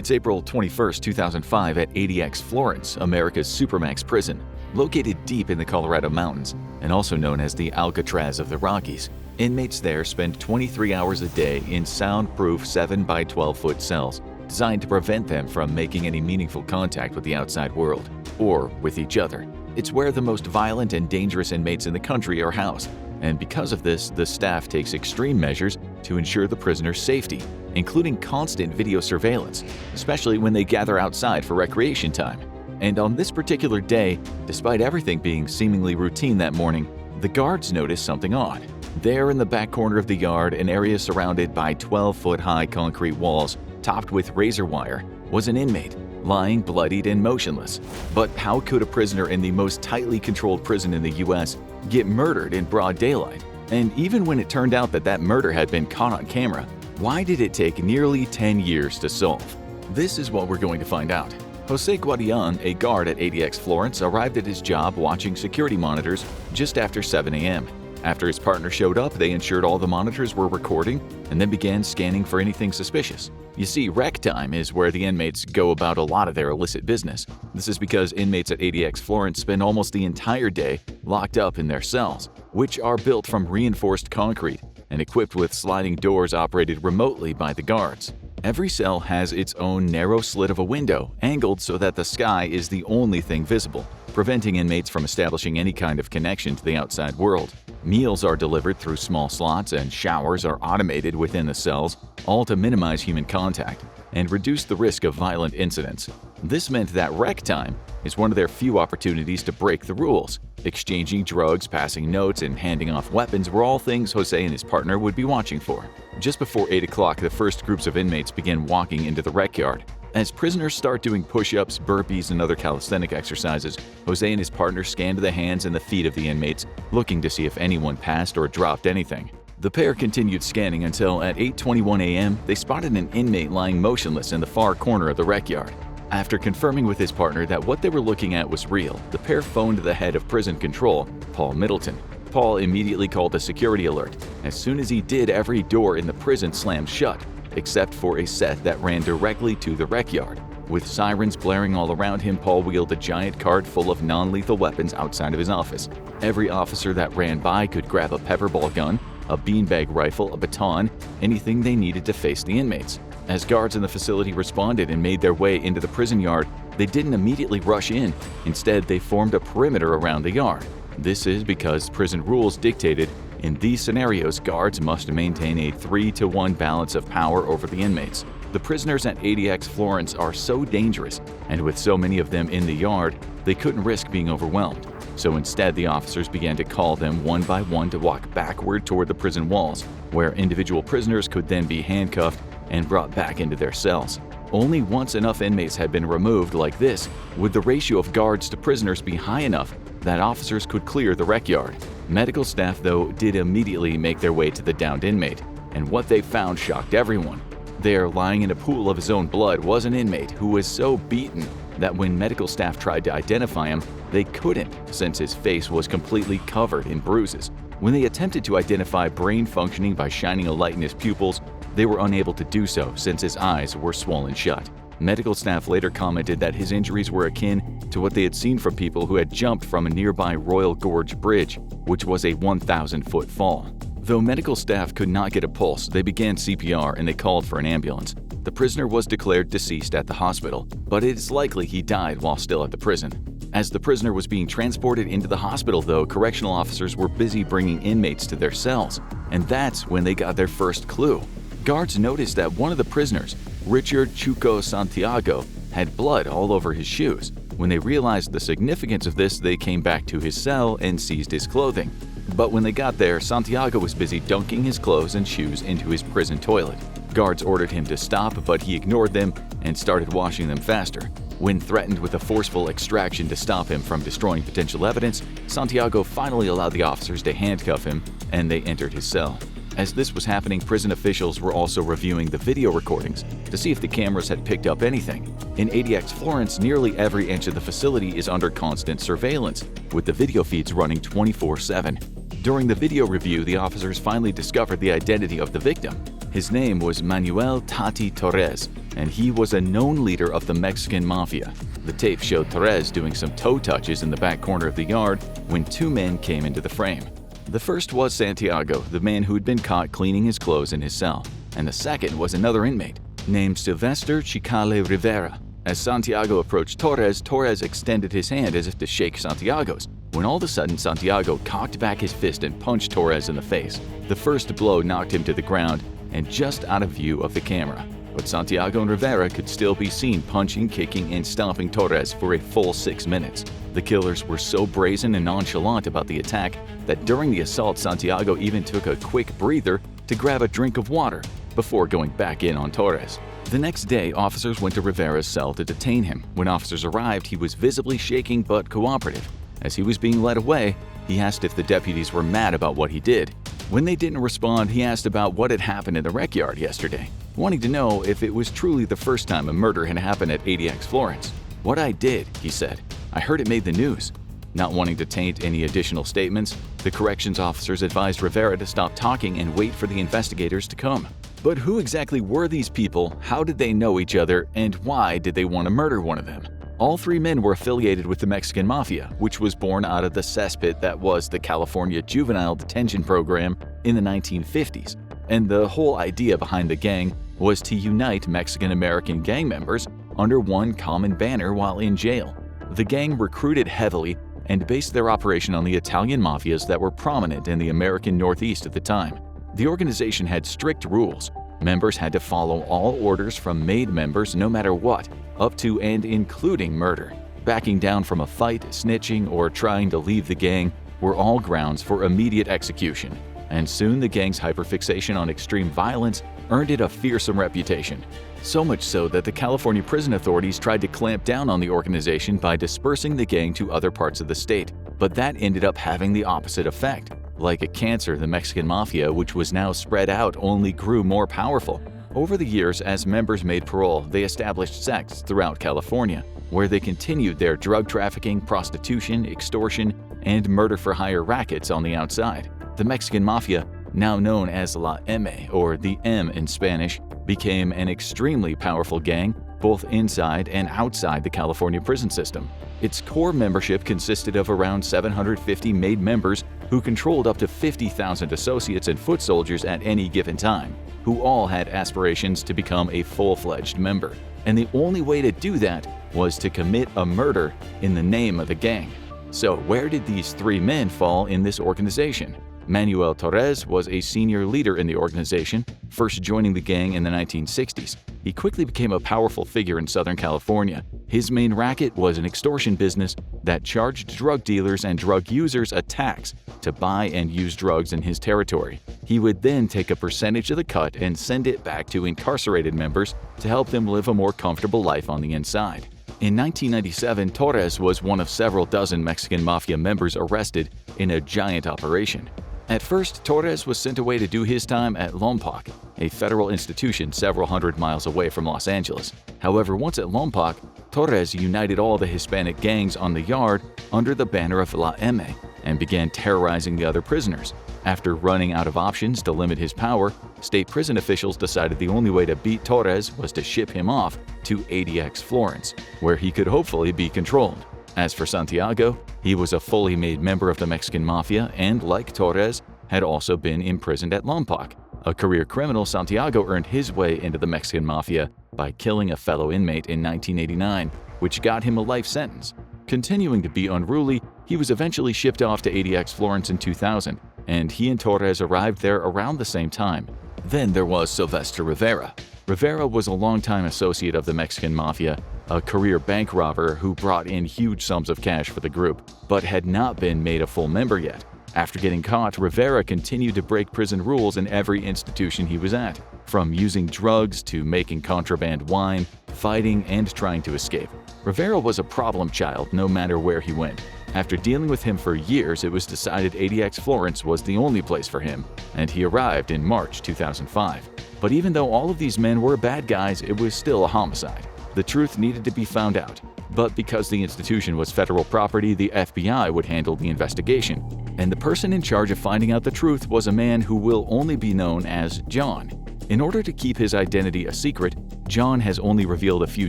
It's April 21, 2005 at ADX Florence, America's Supermax prison, located deep in the Colorado mountains and also known as the Alcatraz of the Rockies. Inmates there spend 23 hours a day in soundproof 7 by 12-foot cells designed to prevent them from making any meaningful contact with the outside world or with each other. It's where the most violent and dangerous inmates in the country are housed, and because of this, the staff takes extreme measures to ensure the prisoners' safety, including constant video surveillance, especially when they gather outside for recreation time. And on this particular day, despite everything being seemingly routine that morning, the guards noticed something odd. There in the back corner of the yard, an area surrounded by 12-foot-high concrete walls topped with razor wire, was an inmate, lying bloodied and motionless. But how could a prisoner in the most tightly controlled prison in the US get murdered in broad daylight? And even when it turned out that that murder had been caught on camera, why did it take nearly 10 years to solve? This is what we're going to find out. Jose Guadian, a guard at ADX Florence, arrived at his job watching security monitors just after 7 a.m. After his partner showed up, they ensured all the monitors were recording and then began scanning for anything suspicious. You see, rec time is where the inmates go about a lot of their illicit business. This is because inmates at ADX Florence spend almost the entire day locked up in their cells, which are built from reinforced concrete and equipped with sliding doors operated remotely by the guards. Every cell has its own narrow slit of a window, angled so that the sky is the only thing visible, preventing inmates from establishing any kind of connection to the outside world. Meals are delivered through small slots and showers are automated within the cells, all to minimize human contact and reduce the risk of violent incidents. This meant that rec time is one of their few opportunities to break the rules. Exchanging drugs, passing notes, and handing off weapons were all things Jose and his partner would be watching for. Just before 8 o'clock, the first groups of inmates began walking into the rec yard. As prisoners start doing push-ups, burpees, and other calisthenic exercises, Jose and his partner scanned the hands and the feet of the inmates, looking to see if anyone passed or dropped anything. The pair continued scanning until at 8:21 a.m. they spotted an inmate lying motionless in the far corner of the rec yard. After confirming with his partner that what they were looking at was real, the pair phoned the head of prison control, Paul Middleton. Paul immediately called a security alert. As soon as he did, every door in the prison slammed shut, except for a set that ran directly to the rec yard. With sirens blaring all around him, Paul wheeled a giant cart full of non-lethal weapons outside of his office. Every officer that ran by could grab a pepperball gun, a beanbag rifle, a baton, anything they needed to face the inmates. As guards in the facility responded and made their way into the prison yard, they didn't immediately rush in. Instead, they formed a perimeter around the yard. This is because prison rules dictated in these scenarios, guards must maintain a 3-to-1 balance of power over the inmates. The prisoners at ADX Florence are so dangerous, and with so many of them in the yard, they couldn't risk being overwhelmed. So instead, the officers began to call them one by one to walk backward toward the prison walls, where individual prisoners could then be handcuffed and brought back into their cells. Only once enough inmates had been removed like this would the ratio of guards to prisoners be high enough that officers could clear the rec yard. Medical staff, though, did immediately make their way to the downed inmate, and what they found shocked everyone. There, lying in a pool of his own blood, was an inmate who was so beaten that when medical staff tried to identify him, they couldn't, since his face was completely covered in bruises. When they attempted to identify brain functioning by shining a light in his pupils, they were unable to do so since his eyes were swollen shut. Medical staff later commented that his injuries were akin to what they had seen from people who had jumped from a nearby Royal Gorge Bridge, which was a 1,000-foot fall. Though medical staff could not get a pulse, they began CPR and they called for an ambulance. The prisoner was declared deceased at the hospital, but it is likely he died while still at the prison. As the prisoner was being transported into the hospital, though, correctional officers were busy bringing inmates to their cells, and that's when they got their first clue. Guards noticed that one of the prisoners, Richard Chuco Santiago, had blood all over his shoes. When they realized the significance of this, they came back to his cell and seized his clothing. But when they got there, Santiago was busy dunking his clothes and shoes into his prison toilet. Guards ordered him to stop, but he ignored them and started washing them faster. When threatened with a forceful extraction to stop him from destroying potential evidence, Santiago finally allowed the officers to handcuff him, and they entered his cell. As this was happening, prison officials were also reviewing the video recordings to see if the cameras had picked up anything. In ADX Florence, nearly every inch of the facility is under constant surveillance, with the video feeds running 24/7. During the video review, the officers finally discovered the identity of the victim. His name was Manuel Tati Torres, and he was a known leader of the Mexican Mafia. The tape showed Torres doing some toe touches in the back corner of the yard when two men came into the frame. The first was Santiago, the man who had been caught cleaning his clothes in his cell, and the second was another inmate named Sylvester Chicale Rivera. As Santiago approached Torres, Torres extended his hand as if to shake Santiago's, when all of a sudden Santiago cocked back his fist and punched Torres in the face. The first blow knocked him to the ground and just out of view of the camera. But Santiago and Rivera could still be seen punching, kicking, and stomping Torres for a full 6 minutes. The killers were so brazen and nonchalant about the attack that during the assault, Santiago even took a quick breather to grab a drink of water before going back in on Torres. The next day, officers went to Rivera's cell to detain him. When officers arrived, he was visibly shaking but cooperative. As he was being led away, he asked if the deputies were mad about what he did. When they didn't respond, he asked about what had happened in the rec yard yesterday, wanting to know if it was truly the first time a murder had happened at ADX Florence. "What I did," he said. "I heard it made the news." Not wanting to taint any additional statements, the corrections officers advised Rivera to stop talking and wait for the investigators to come. But who exactly were these people, how did they know each other, and why did they want to murder one of them? All three men were affiliated with the Mexican Mafia, which was born out of the cesspit that was the California Juvenile Detention Program in the 1950s. And the whole idea behind the gang was to unite Mexican-American gang members under one common banner while in jail. The gang recruited heavily and based their operation on the Italian mafias that were prominent in the American Northeast at the time. The organization had strict rules. Members had to follow all orders from made members no matter what, up to and including murder. Backing down from a fight, snitching, or trying to leave the gang were all grounds for immediate execution. And soon the gang's hyperfixation on extreme violence earned it a fearsome reputation. So much so that the California prison authorities tried to clamp down on the organization by dispersing the gang to other parts of the state. But that ended up having the opposite effect. Like a cancer, the Mexican Mafia, which was now spread out, only grew more powerful. Over the years, as members made parole, they established sects throughout California, where they continued their drug trafficking, prostitution, extortion, and murder-for-hire rackets on the outside. The Mexican Mafia, now known as La M, or the M in Spanish, became an extremely powerful gang both inside and outside the California prison system. Its core membership consisted of around 750 made members who controlled up to 50,000 associates and foot soldiers at any given time, who all had aspirations to become a full-fledged member. And the only way to do that was to commit a murder in the name of the gang. So where did these three men fall in this organization? Manuel Torres was a senior leader in the organization, first joining the gang in the 1960s. He quickly became a powerful figure in Southern California. His main racket was an extortion business that charged drug dealers and drug users a tax to buy and use drugs in his territory. He would then take a percentage of the cut and send it back to incarcerated members to help them live a more comfortable life on the inside. In 1997, Torres was one of several dozen Mexican Mafia members arrested in a giant operation. At first, Torres was sent away to do his time at Lompoc, a federal institution several hundred miles away from Los Angeles. However, once at Lompoc, Torres united all the Hispanic gangs on the yard under the banner of La M and began terrorizing the other prisoners. After running out of options to limit his power, state prison officials decided the only way to beat Torres was to ship him off to ADX Florence, where he could hopefully be controlled. As for Santiago, he was a fully made member of the Mexican Mafia and, like Torres, had also been imprisoned at Lompoc. A career criminal, Santiago earned his way into the Mexican Mafia by killing a fellow inmate in 1989, which got him a life sentence. Continuing to be unruly, he was eventually shipped off to ADX Florence in 2000, and he and Torres arrived there around the same time. Then there was Sylvester Rivera. Rivera was a longtime associate of the Mexican Mafia, a career bank robber who brought in huge sums of cash for the group, but had not been made a full member yet. After getting caught, Rivera continued to break prison rules in every institution he was at, from using drugs to making contraband wine, fighting, and trying to escape. Rivera was a problem child no matter where he went. After dealing with him for years, it was decided ADX Florence was the only place for him, and he arrived in March 2005. But even though all of these men were bad guys, it was still a homicide. The truth needed to be found out. But because the institution was federal property, the FBI would handle the investigation. And the person in charge of finding out the truth was a man who will only be known as John. In order to keep his identity a secret, John has only revealed a few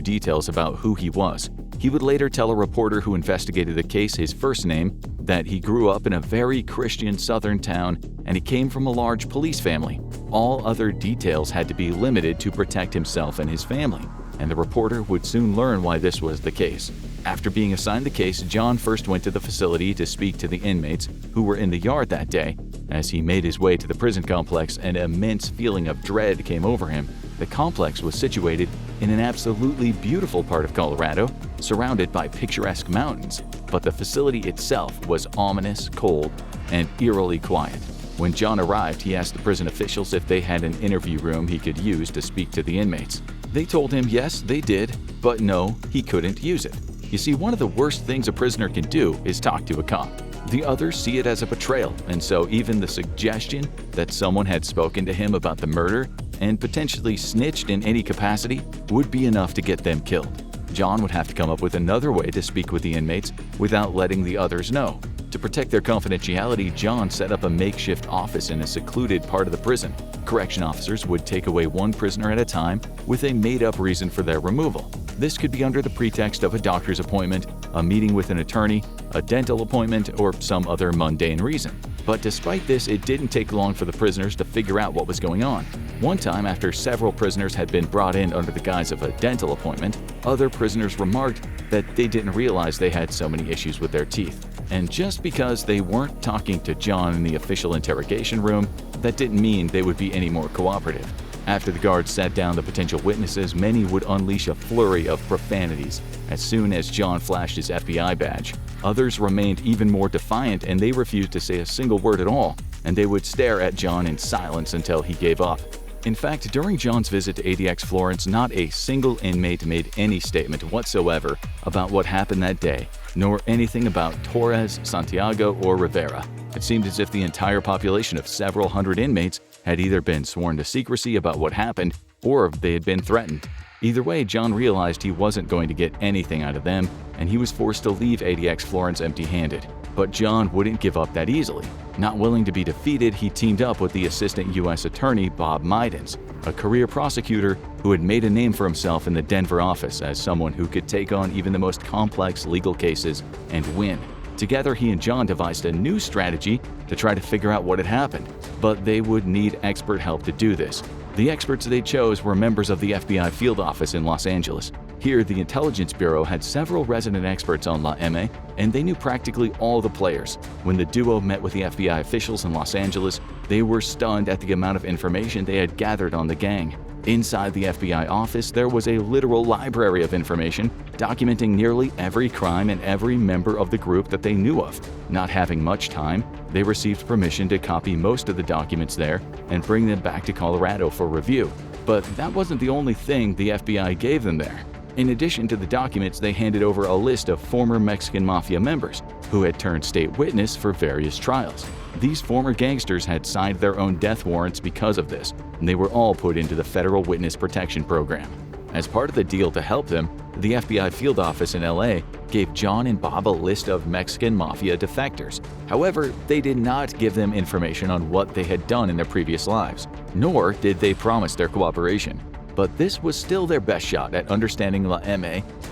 details about who he was. He would later tell a reporter who investigated the case his first name, that he grew up in a very Christian southern town, and he came from a large police family. All other details had to be limited to protect himself and his family, and the reporter would soon learn why this was the case. After being assigned the case, John first went to the facility to speak to the inmates who were in the yard that day. As he made his way to the prison complex, an immense feeling of dread came over him. The complex was situated in an absolutely beautiful part of Colorado, surrounded by picturesque mountains, but the facility itself was ominous, cold, and eerily quiet. When John arrived, he asked the prison officials if they had an interview room he could use to speak to the inmates. They told him yes, they did, but no, he couldn't use it. You see, one of the worst things a prisoner can do is talk to a cop. The others see it as a betrayal, and so even the suggestion that someone had spoken to him about the murder and potentially snitched in any capacity would be enough to get them killed. John would have to come up with another way to speak with the inmates without letting the others know. To protect their confidentiality, John set up a makeshift office in a secluded part of the prison. Correction officers would take away one prisoner at a time with a made-up reason for their removal. This could be under the pretext of a doctor's appointment, a meeting with an attorney, a dental appointment, or some other mundane reason. But despite this, it didn't take long for the prisoners to figure out what was going on. One time, after several prisoners had been brought in under the guise of a dental appointment, other prisoners remarked that they didn't realize they had so many issues with their teeth. And just because they weren't talking to John in the official interrogation room, that didn't mean they would be any more cooperative. After the guards sat down the potential witnesses, many would unleash a flurry of profanities as soon as John flashed his FBI badge. Others remained even more defiant, and they refused to say a single word at all, and they would stare at John in silence until he gave up. In fact, during John's visit to ADX Florence, not a single inmate made any statement whatsoever about what happened that day, nor anything about Torres, Santiago, or Rivera. It seemed as if the entire population of several hundred inmates had either been sworn to secrecy about what happened, or they had been threatened. Either way, John realized he wasn't going to get anything out of them, and he was forced to leave ADX Florence empty-handed. But John wouldn't give up that easily. Not willing to be defeated, he teamed up with the Assistant U.S. Attorney Bob Midens, a career prosecutor who had made a name for himself in the Denver office as someone who could take on even the most complex legal cases and win. Together, he and John devised a new strategy to try to figure out what had happened, but they would need expert help to do this. The experts they chose were members of the FBI field office in Los Angeles. Here, the Intelligence Bureau had several resident experts on La M, and they knew practically all the players. When the duo met with the FBI officials in Los Angeles, they were stunned at the amount of information they had gathered on the gang. Inside the FBI office, there was a literal library of information documenting nearly every crime and every member of the group that they knew of. Not having much time, they received permission to copy most of the documents there and bring them back to Colorado for review. But that wasn't the only thing the FBI gave them there. In addition to the documents, they handed over a list of former Mexican Mafia members who had turned state witness for various trials. These former gangsters had signed their own death warrants because of this, and they were all put into the Federal Witness Protection Program. As part of the deal to help them, the FBI field office in LA gave John and Bob a list of Mexican Mafia defectors. However, they did not give them information on what they had done in their previous lives, nor did they promise their cooperation. But this was still their best shot at understanding La M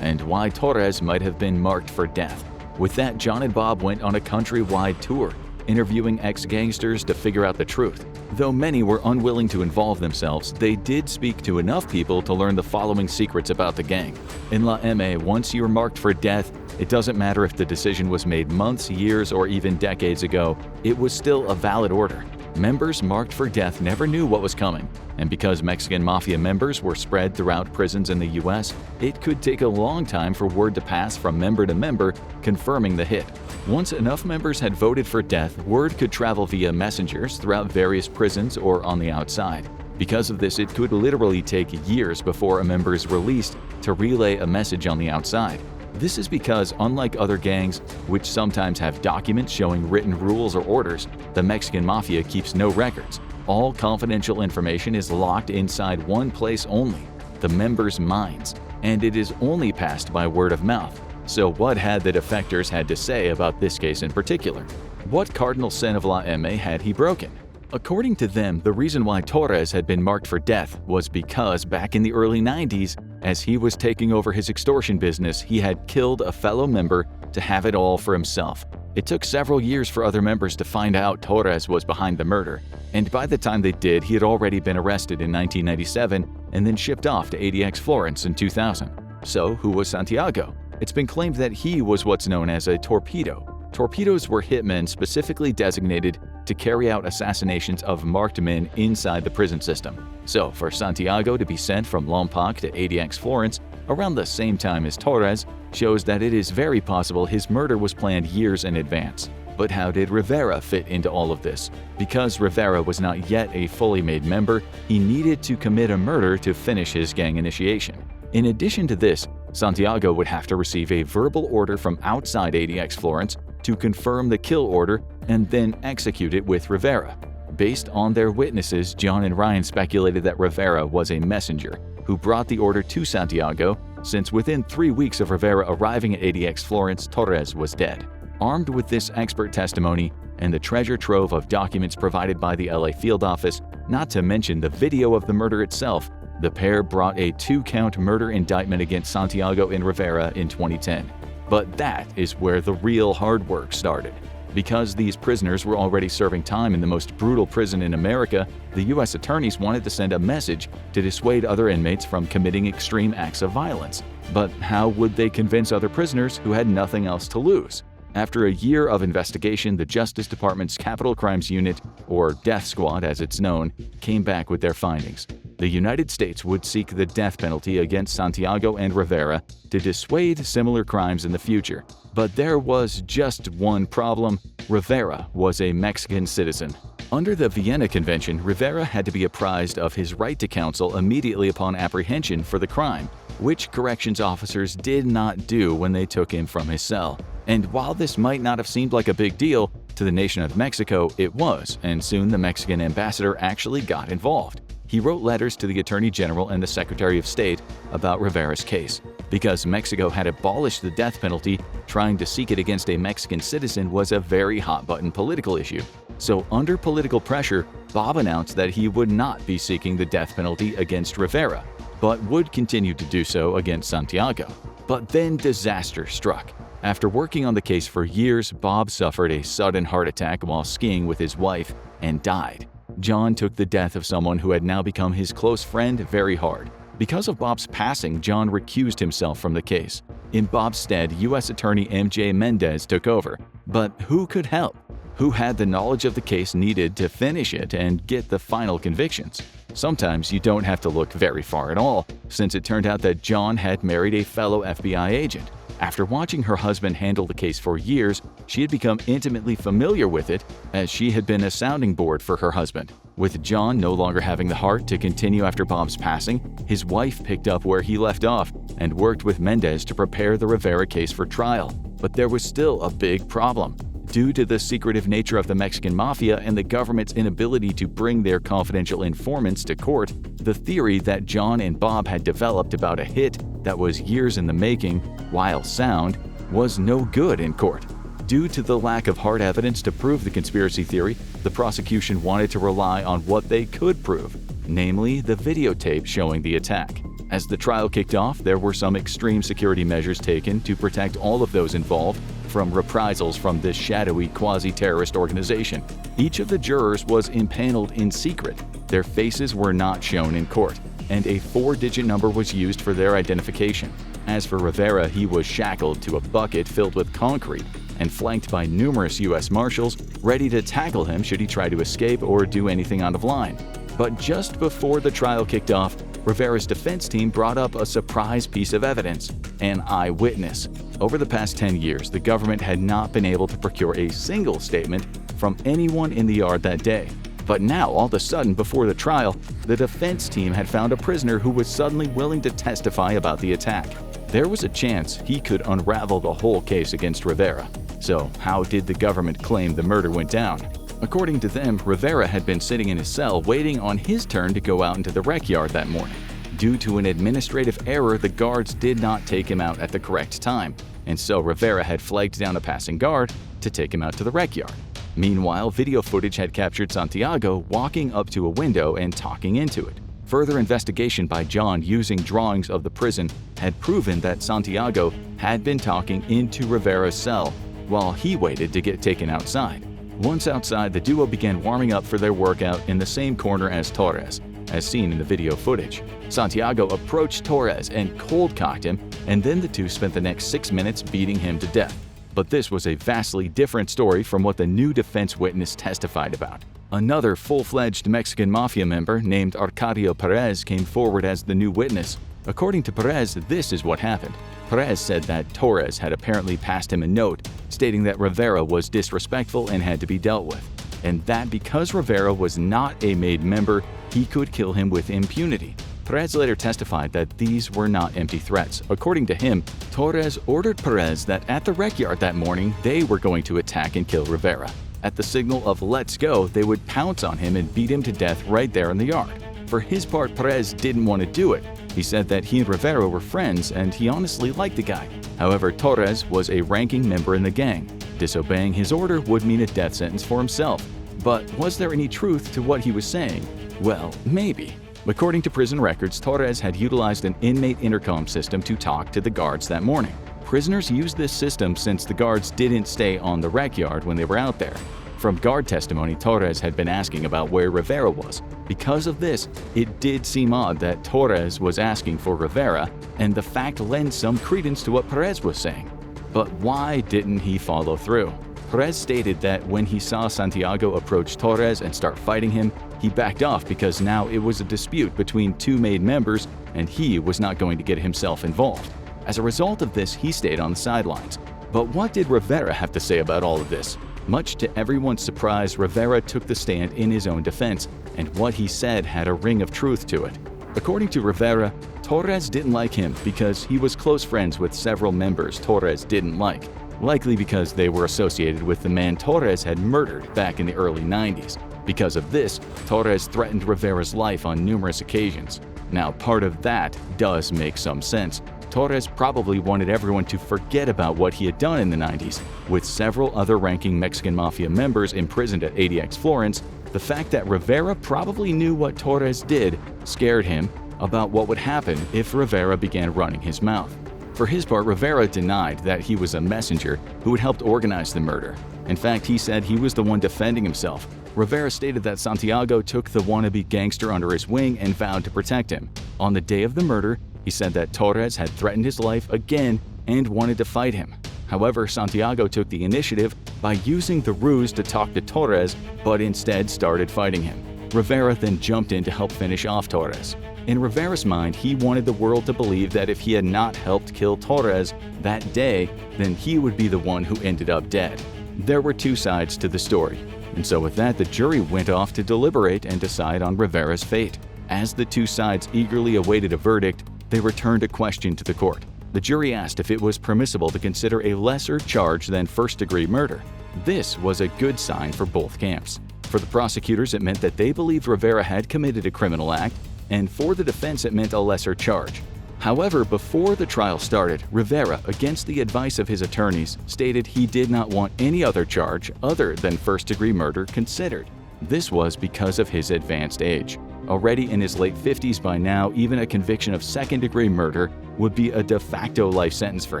and why Torres might have been marked for death. With that, John and Bob went on a countrywide tour, interviewing ex-gangsters to figure out the truth. Though many were unwilling to involve themselves, they did speak to enough people to learn the following secrets about the gang. In La M, once you're marked for death, it doesn't matter if the decision was made months, years, or even decades ago, it was still a valid order. Members marked for death never knew what was coming, and because Mexican Mafia members were spread throughout prisons in the U.S., it could take a long time for word to pass from member to member confirming the hit. Once enough members had voted for death, word could travel via messengers throughout various prisons or on the outside. Because of this, it could literally take years before a member is released to relay a message on the outside. This is because, unlike other gangs, which sometimes have documents showing written rules or orders, the Mexican Mafia keeps no records. All confidential information is locked inside one place only, the members' minds, and it is only passed by word of mouth. So what had the defectors had to say about this case in particular? What cardinal sin of La M had he broken? According to them, the reason why Torres had been marked for death was because back in the early 90s, as he was taking over his extortion business, he had killed a fellow member to have it all for himself. It took several years for other members to find out Torres was behind the murder, and by the time they did, he had already been arrested in 1997 and then shipped off to ADX Florence in 2000. So, who was Santiago? It's been claimed that he was what's known as a torpedo. Torpedoes were hitmen specifically designated to carry out assassinations of marked men inside the prison system. So, for Santiago to be sent from Lompoc to ADX Florence around the same time as Torres shows that it is very possible his murder was planned years in advance. But how did Rivera fit into all of this? Because Rivera was not yet a fully made member, he needed to commit a murder to finish his gang initiation. In addition to this, Santiago would have to receive a verbal order from outside ADX Florence to confirm the kill order and then execute it with Rivera. Based on their witnesses, John and Ryan speculated that Rivera was a messenger who brought the order to Santiago, since within 3 weeks of Rivera arriving at ADX Florence, Torres was dead. Armed with this expert testimony and the treasure trove of documents provided by the LA field office, not to mention the video of the murder itself, the pair brought a 2-count murder indictment against Santiago and Rivera in 2010. But that is where the real hard work started. Because these prisoners were already serving time in the most brutal prison in America, the U.S. attorneys wanted to send a message to dissuade other inmates from committing extreme acts of violence. But how would they convince other prisoners who had nothing else to lose? After a year of investigation, the Justice Department's Capital Crimes Unit, or Death Squad as it's known, came back with their findings. The United States would seek the death penalty against Santiago and Rivera to dissuade similar crimes in the future. But there was just one problem: Rivera was a Mexican citizen. Under the Vienna Convention, Rivera had to be apprised of his right to counsel immediately upon apprehension for the crime, which corrections officers did not do when they took him from his cell. And while this might not have seemed like a big deal, to the nation of Mexico it was, and soon the Mexican ambassador actually got involved. He wrote letters to the Attorney General and the Secretary of State about Rivera's case. Because Mexico had abolished the death penalty, trying to seek it against a Mexican citizen was a very hot-button political issue. So under political pressure, Bob announced that he would not be seeking the death penalty against Rivera, but would continue to do so against Santiago. But then disaster struck. After working on the case for years, Bob suffered a sudden heart attack while skiing with his wife and died. John took the death of someone who had now become his close friend very hard. Because of Bob's passing, John recused himself from the case. In Bob's stead, U.S. Attorney M.J. Mendez took over. But who could help? Who had the knowledge of the case needed to finish it and get the final convictions? Sometimes you don't have to look very far at all, since it turned out that John had married a fellow FBI agent. After watching her husband handle the case for years, she had become intimately familiar with it, as she had been a sounding board for her husband. With John no longer having the heart to continue after Bob's passing, his wife picked up where he left off and worked with Mendez to prepare the Rivera case for trial. But there was still a big problem. Due to the secretive nature of the Mexican mafia and the government's inability to bring their confidential informants to court, the theory that John and Bob had developed about a hit that was years in the making, while sound, was no good in court. Due to the lack of hard evidence to prove the conspiracy theory, the prosecution wanted to rely on what they could prove, namely the videotape showing the attack. As the trial kicked off, there were some extreme security measures taken to protect all of those involved from reprisals from this shadowy quasi-terrorist organization. Each of the jurors was impaneled in secret. Their faces were not shown in court, and a 4-digit number was used for their identification. As for Rivera, he was shackled to a bucket filled with concrete and flanked by numerous U.S. Marshals ready to tackle him should he try to escape or do anything out of line. But just before the trial kicked off, Rivera's defense team brought up a surprise piece of evidence: an eyewitness. Over the past 10 years, the government had not been able to procure a single statement from anyone in the yard that day. But now, all of a sudden, before the trial, the defense team had found a prisoner who was suddenly willing to testify about the attack. There was a chance he could unravel the whole case against Rivera. So, how did the government claim the murder went down? According to them, Rivera had been sitting in his cell waiting on his turn to go out into the rec yard that morning. Due to an administrative error, the guards did not take him out at the correct time, and so Rivera had flagged down a passing guard to take him out to the rec yard. Meanwhile, video footage had captured Santiago walking up to a window and talking into it. Further investigation by John using drawings of the prison had proven that Santiago had been talking into Rivera's cell while he waited to get taken outside. Once outside, the duo began warming up for their workout in the same corner as Torres, as seen in the video footage. Santiago approached Torres and cold-cocked him, and then the two spent the next 6 minutes beating him to death. But this was a vastly different story from what the new defense witness testified about. Another full-fledged Mexican mafia member named Arcadio Perez came forward as the new witness. According to Perez, this is what happened. Perez said that Torres had apparently passed him a note stating that Rivera was disrespectful and had to be dealt with, and that because Rivera was not a made member, he could kill him with impunity. Perez later testified that these were not empty threats. According to him, Torres ordered Perez that at the rec yard that morning, they were going to attack and kill Rivera. At the signal of "let's go," they would pounce on him and beat him to death right there in the yard. For his part, Perez didn't want to do it. He said that he and Rivera were friends and he honestly liked the guy. However, Torres was a ranking member in the gang. Disobeying his order would mean a death sentence for himself. But was there any truth to what he was saying? Well, maybe. According to prison records, Torres had utilized an inmate intercom system to talk to the guards that morning. Prisoners used this system since the guards didn't stay on the rec yard when they were out there. From guard testimony, Torres had been asking about where Rivera was. Because of this, it did seem odd that Torres was asking for Rivera, and the fact lends some credence to what Perez was saying. But why didn't he follow through? Perez stated that when he saw Santiago approach Torres and start fighting him, he backed off because now it was a dispute between two made members and he was not going to get himself involved. As a result of this, he stayed on the sidelines. But what did Rivera have to say about all of this? Much to everyone's surprise, Rivera took the stand in his own defense, and what he said had a ring of truth to it. According to Rivera, Torres didn't like him because he was close friends with several members Torres didn't like, likely because they were associated with the man Torres had murdered back in the early 90s. Because of this, Torres threatened Rivera's life on numerous occasions. Now, part of that does make some sense. Torres probably wanted everyone to forget about what he had done in the 90s. With several other ranking Mexican mafia members imprisoned at ADX Florence, the fact that Rivera probably knew what Torres did scared him about what would happen if Rivera began running his mouth. For his part, Rivera denied that he was a messenger who had helped organize the murder. In fact, he said he was the one defending himself. Rivera stated that Santiago took the wannabe gangster under his wing and vowed to protect him. On the day of the murder, he said that Torres had threatened his life again and wanted to fight him. However, Santiago took the initiative by using the ruse to talk to Torres, but instead started fighting him. Rivera then jumped in to help finish off Torres. In Rivera's mind, he wanted the world to believe that if he had not helped kill Torres that day, then he would be the one who ended up dead. There were two sides to the story, and so with that, the jury went off to deliberate and decide on Rivera's fate. As the two sides eagerly awaited a verdict, they returned a question to the court. The jury asked if it was permissible to consider a lesser charge than first-degree murder. This was a good sign for both camps. For the prosecutors, it meant that they believed Rivera had committed a criminal act, and for the defense, it meant a lesser charge. However, before the trial started, Rivera, against the advice of his attorneys, stated he did not want any other charge other than first-degree murder considered. This was because of his advanced age. Already in his late 50s by now, even a conviction of second-degree murder would be a de facto life sentence for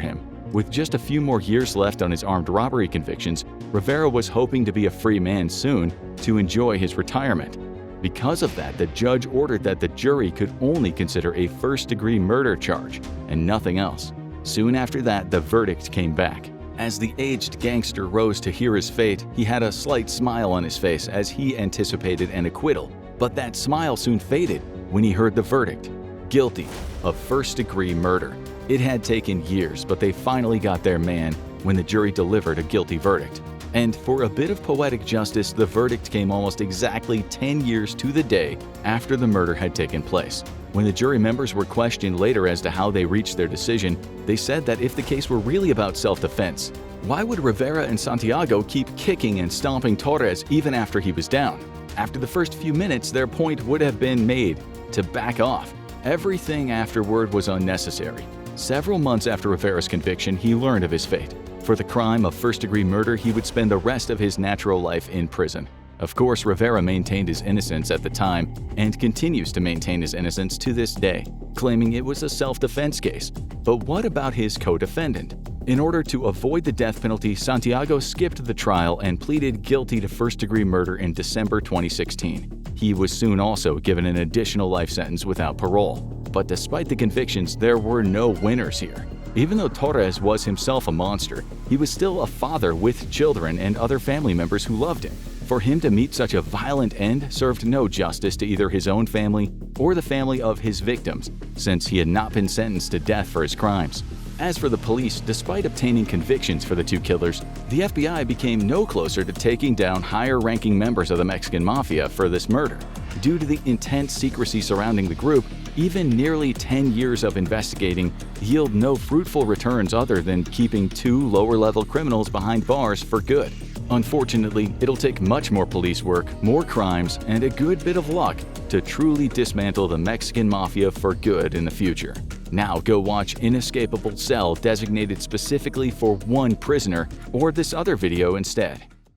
him. With just a few more years left on his armed robbery convictions, Rivera was hoping to be a free man soon to enjoy his retirement. Because of that, the judge ordered that the jury could only consider a first-degree murder charge and nothing else. Soon after that, the verdict came back. As the aged gangster rose to hear his fate, he had a slight smile on his face as he anticipated an acquittal. But that smile soon faded when he heard the verdict: guilty of first-degree murder. It had taken years, but they finally got their man when the jury delivered a guilty verdict. And for a bit of poetic justice, the verdict came almost exactly 10 years to the day after the murder had taken place. When the jury members were questioned later as to how they reached their decision, they said that if the case were really about self-defense, why would Rivera and Santiago keep kicking and stomping Torres even after he was down? After the first few minutes, their point would have been made to back off. Everything afterward was unnecessary. Several months after Rivera's conviction, he learned of his fate. For the crime of first-degree murder, he would spend the rest of his natural life in prison. Of course, Rivera maintained his innocence at the time and continues to maintain his innocence to this day, claiming it was a self-defense case. But what about his co-defendant? In order to avoid the death penalty, Santiago skipped the trial and pleaded guilty to first-degree murder in December 2016. He was soon also given an additional life sentence without parole. But despite the convictions, there were no winners here. Even though Torres was himself a monster, he was still a father with children and other family members who loved him. For him to meet such a violent end served no justice to either his own family or the family of his victims, since he had not been sentenced to death for his crimes. As for the police, despite obtaining convictions for the two killers, the FBI became no closer to taking down higher-ranking members of the Mexican Mafia for this murder. Due to the intense secrecy surrounding the group, even nearly 10 years of investigating yield no fruitful returns other than keeping two lower-level criminals behind bars for good. Unfortunately, it'll take much more police work, more crimes, and a good bit of luck to truly dismantle the Mexican Mafia for good in the future. Now go watch Inescapable Cell designated specifically for one prisoner, or this other video instead.